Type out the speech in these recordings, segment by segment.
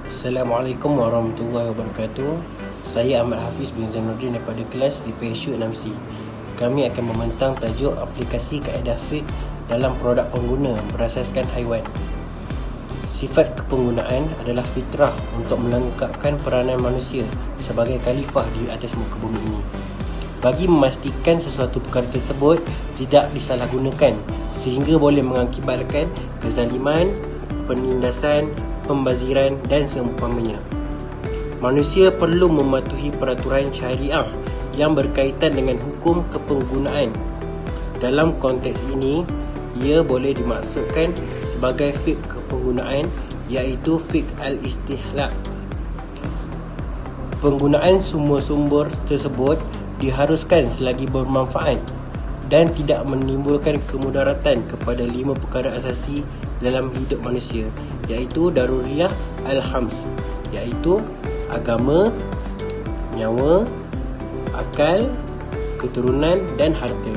Assalamualaikum warahmatullahi wabarakatuh. Saya Ahmad Hafiz bin Zainuddin daripada kelas di PSU 6C. Kami akan membentang tajuk aplikasi kaedah fiqh dalam produk pengguna berasaskan haiwan. Sifat kepenggunaan adalah fitrah untuk melengkapkan peranan manusia sebagai khalifah di atas muka bumi ini, bagi memastikan sesuatu perkara tersebut tidak disalahgunakan sehingga boleh mengakibatkan kezaliman, penindasan, pembaziran dan seumpamanya. Manusia perlu mematuhi peraturan syariah yang berkaitan dengan hukum kepenggunaan. Dalam konteks ini, ia boleh dimaksudkan sebagai fiqh kepenggunaan, iaitu fiqh al-istihlak. Penggunaan sumber-sumber tersebut diharuskan selagi bermanfaat dan tidak menimbulkan kemudaratan kepada 5 perkara asasi dalam hidup manusia, iaitu daruriyah al-khams, iaitu agama, nyawa, akal, keturunan dan harta.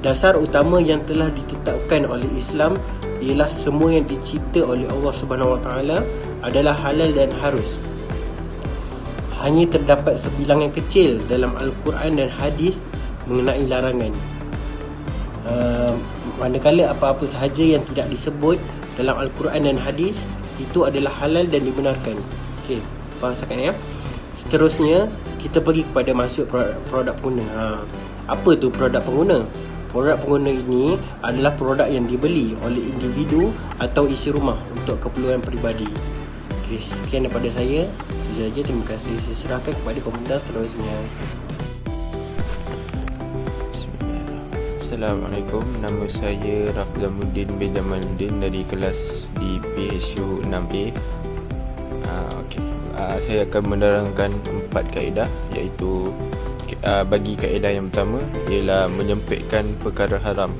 Dasar utama yang telah ditetapkan oleh Islam ialah semua yang dicipta oleh Allah Subhanahu Wa Taala adalah halal dan harus. Hanya terdapat sebilangan kecil dalam Al-Quran dan hadis mengenai larangan. Manakala apa-apa sahaja yang tidak disebut dalam Al-Quran dan hadis itu adalah halal dan dibenarkan. Okey, bahasakan ya. Seterusnya kita pergi kepada masuk produk pengguna. Apa tu produk pengguna? Produk pengguna ini adalah produk yang dibeli oleh individu atau isi rumah untuk keperluan peribadi. Okey, sekian daripada saya. Itu sahaja, terima kasih. Saya serahkan kepada pemerintah seterusnya. Assalamualaikum, nama saya Rafzamuddin bin Jamaluddin dari kelas di PSU 6A. Saya akan menerangkan 4 kaedah, iaitu bagi kaedah yang pertama ialah menyempitkan perkara haram.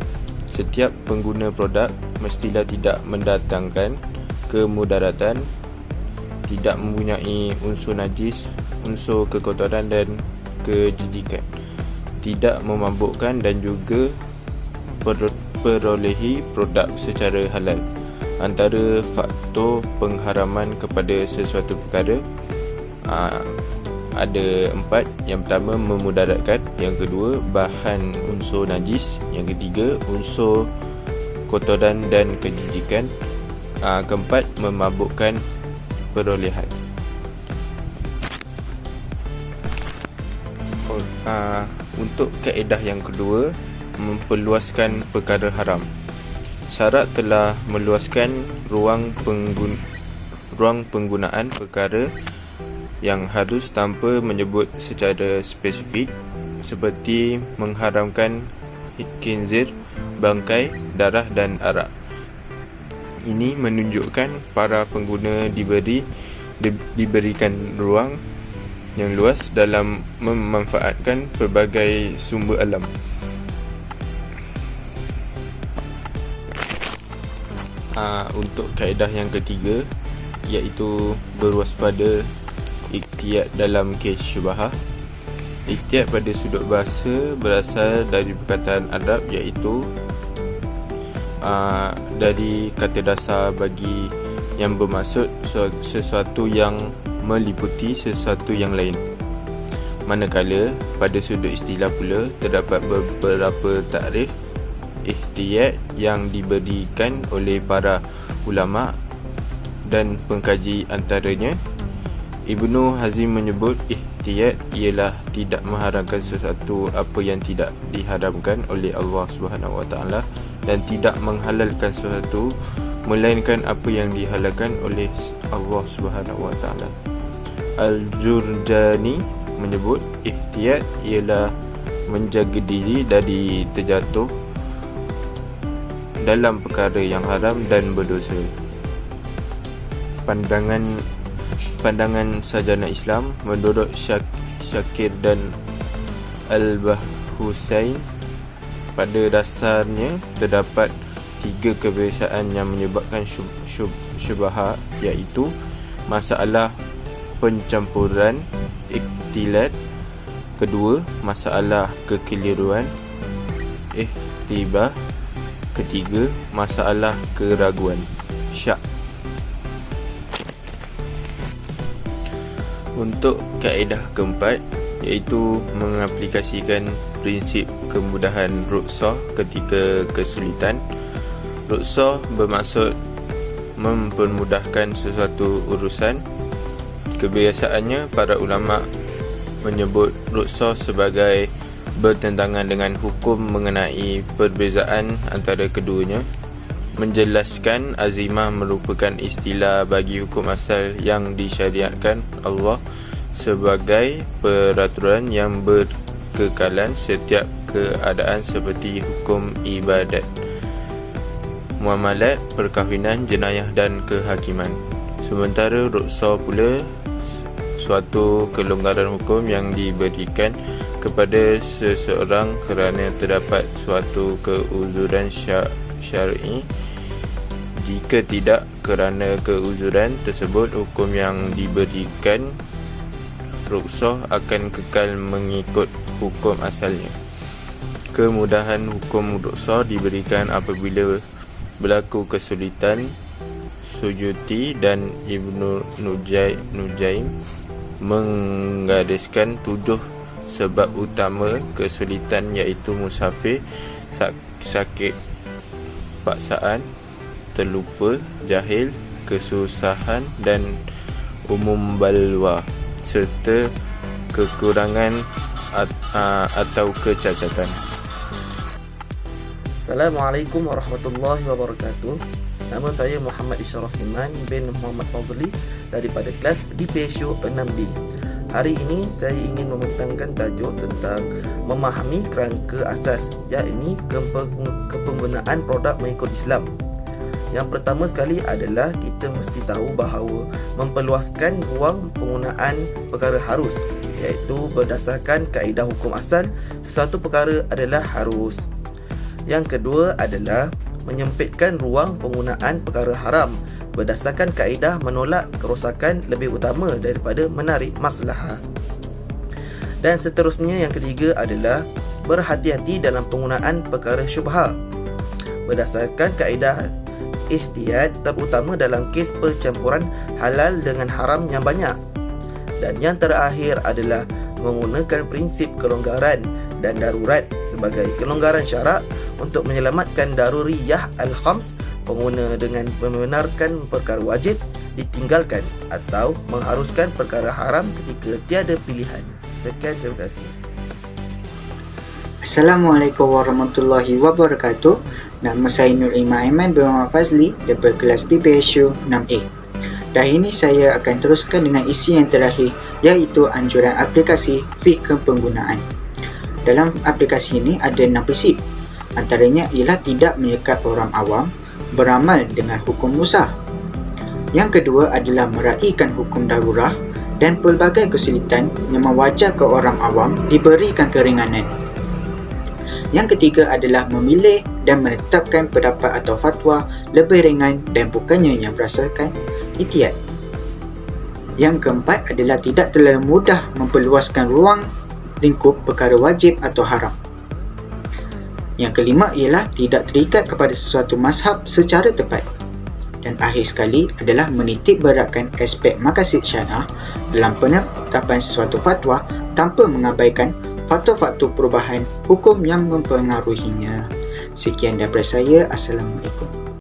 Setiap pengguna produk mestilah tidak mendatangkan kemudaratan, tidak mempunyai unsur najis, unsur kekotoran dan kejijikan, tidak memabukkan dan juga perolehi produk secara halal. Antara faktor pengharaman kepada sesuatu perkara ada 4. Yang pertama, memudaratkan. Yang kedua, bahan unsur najis. Yang ketiga, unsur kotoran dan kejijikan. Keempat, memabukkan perolehan. Untuk kaedah yang kedua, memperluaskan perkara haram. Syarak telah meluaskan ruang penggunaan perkara yang harus tanpa menyebut secara spesifik, seperti mengharamkan khinzir, bangkai, darah dan arak. Ini menunjukkan para pengguna diberikan ruang yang luas dalam memanfaatkan pelbagai sumber alam. Untuk kaedah yang ketiga, iaitu berwaspada ihtiyat dalam kes syubhah. Ihtiyat pada sudut bahasa berasal dari perkataan Arab, iaitu dari kata dasar bagi yang bermaksud sesuatu yang meliputi sesuatu yang lain. Manakala pada sudut istilah pula terdapat beberapa takrif ihtiyat yang diberikan oleh para ulama dan pengkaji. Antaranya, Ibnu Hazim menyebut ihtiyat ialah tidak mengharamkan sesuatu apa yang tidak diharamkan oleh Allah Subhanahu Wa Taala dan tidak menghalalkan sesuatu melainkan apa yang dihalalkan oleh Allah Subhanahu Wa Taala. Al-Jurjani menyebut ihtiyat ialah menjaga diri dari terjatuh dalam perkara yang haram dan berdosa. Pandangan sarjana Islam menurut Syakir dan Al-Bahusain, pada dasarnya terdapat 3 kebiasaan yang menyebabkan syubhat, iaitu masalah pencampuran, ikhtilat, Kedua, masalah kekeliruan ihtibah. Ketiga, masalah keraguan syak. Untuk kaedah keempat, iaitu mengaplikasikan prinsip kemudahan ruksah ketika kesulitan. Ruksah bermaksud mempermudahkan sesuatu urusan. Kebiasaannya, para ulama menyebut ruksah sebagai bertentangan dengan hukum mengenai perbezaan antara keduanya. Menjelaskan azimah merupakan istilah bagi hukum asal yang disyariatkan Allah sebagai peraturan yang berkekalan setiap keadaan seperti hukum ibadat, muamalat, perkahwinan, jenayah dan kehakiman. Sementara ruksah pula suatu kelonggaran hukum yang diberikan kepada seseorang kerana terdapat suatu keuzuran syar'i. Jika tidak kerana keuzuran tersebut, hukum yang diberikan ruksah akan kekal mengikut hukum asalnya. Kemudahan hukum ruksah diberikan apabila berlaku kesulitan. Suyuti dan Ibnu Nujaim menggariskan 7 sebab utama kesulitan, iaitu musafir, sakit paksaan, terlupa, jahil, kesusahan dan umum balwa, serta kekurangan atau kecacatan. Assalamualaikum warahmatullahi wabarakatuh. Nama saya Muhammad Isharaf Iman bin Muhammad Fazli daripada kelas di PSU 6B. Hari ini saya ingin membentangkan tajuk tentang memahami kerangka asas, iaitu kepenggunaan produk mengikut Islam. Yang pertama sekali adalah kita mesti tahu bahawa memperluaskan ruang penggunaan perkara harus, iaitu berdasarkan kaedah hukum asal, sesuatu perkara adalah harus. Yang kedua adalah menyempitkan ruang penggunaan perkara haram berdasarkan kaedah menolak kerosakan lebih utama daripada menarik maslahah. Dan seterusnya, yang ketiga adalah berhati-hati dalam penggunaan perkara syubhah berdasarkan kaedah ihtiyat, terutama dalam kes percampuran halal dengan haram yang banyak. Dan yang terakhir adalah menggunakan prinsip kelonggaran dan darurat sebagai kelonggaran syarak untuk menyelamatkan daruriyah al-khams. Pengguna dengan membenarkan perkara wajib ditinggalkan atau mengharuskan perkara haram ketika tiada pilihan. Sekian, terima kasih. Assalamualaikum warahmatullahi wabarakatuh. Nama saya Nur Iman bin Muhammad Fazli daripada kelas di PSU 6A. Dan ini saya akan teruskan dengan isi yang terakhir, iaitu anjuran aplikasi fiqh penggunaan. Dalam aplikasi ini ada 6 prinsip. Antaranya ialah tidak menyekat orang awam, beramal dengan hukum musah. Yang kedua adalah meraihkan hukum darurah dan pelbagai kesulitan yang mewajarkan orang awam diberikan keringanan. Yang ketiga adalah memilih dan menetapkan pendapat atau fatwa lebih ringan dan bukannya yang berdasarkan ihtiyat. Yang keempat adalah tidak terlalu mudah memperluaskan ruang lingkup perkara wajib atau haram. Yang kelima ialah tidak terikat kepada sesuatu mazhab secara tepat. Dan akhir sekali adalah menitik beratkan aspek maqasid syariah dalam penetapan sesuatu fatwa tanpa mengabaikan faktor-faktor perubahan hukum yang mempengaruhinya. Sekian daripada saya. Assalamualaikum.